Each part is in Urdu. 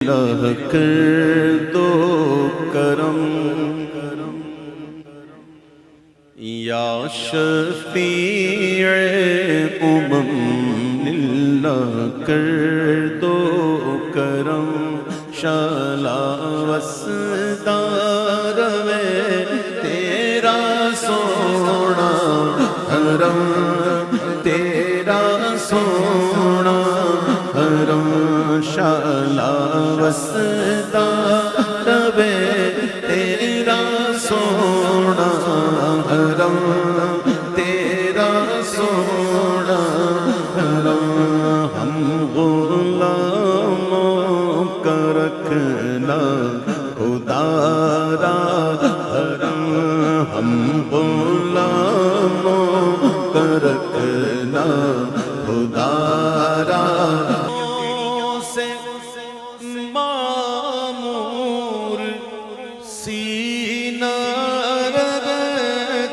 الہ کر دو کرم یا شفیع اللہ کر دو کرم شالا وسدار میں تیرا سونا حرم تیرا سونا حرم شالا وسدار میں تیرا سونا حرم تیرا سونا حرم ہم غلاموں کا رکھنا خدا را حرم ہم غلاموں کا رکھنا خدا را سے معمور سینہ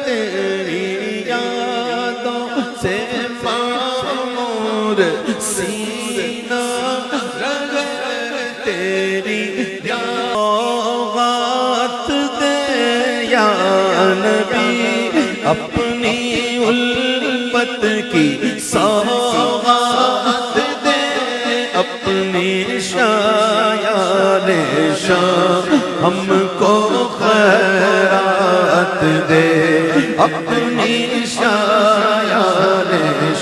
تیری یادوں سے معمور سینہ تیری سوغات دے یا نبی اپنی الفت کی سوغات دے اپنی شایان شاہ ہم کو خیرات دے اپنی شایان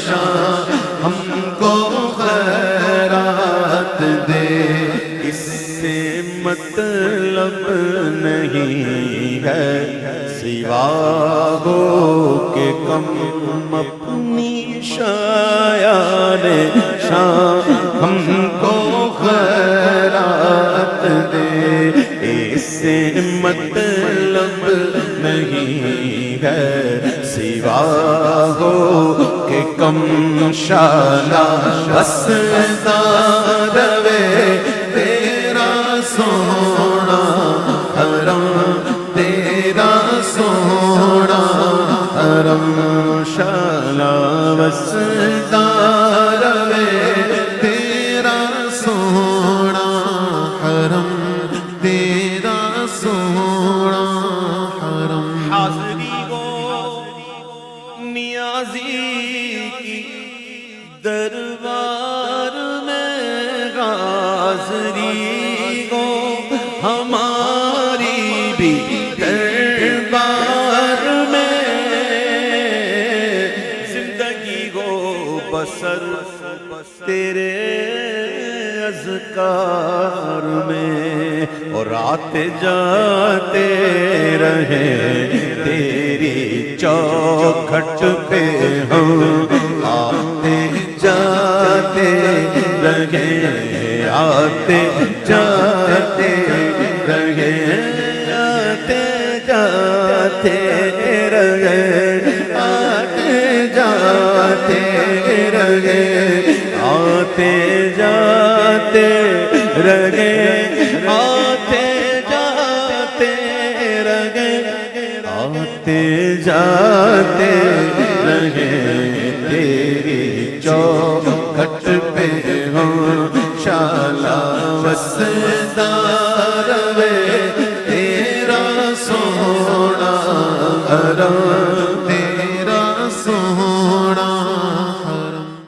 شاہ ہم کو خیرات دے اس سے مطلب نہیں ہے سوا ہو کہ کم اپنی شایان شاہ ہم کو خیرات دے اس سے مطلب نہیں ہے سوا ہو کہ کم شالا وسدار وے تیرا سونا حرم تیرا سونا حرم شالا وسدار وے تیرا سونا حرم تیرا سونا حرم حاضری گو نیازی کی دربار میں حاضری گو ہماری بھی دربار میں زندگی گو بسر تیرے اذکار میں اور آتے جاتے رہے تیری چوکھٹ پہ ہم آتے جاتے رہے آتے جاتے رہے آتے جاتے رہے آتے جاتے رہے آتے جاتے رہے آتے جاتے رہے آتے جاتے رہے تیری چوکھٹ پہ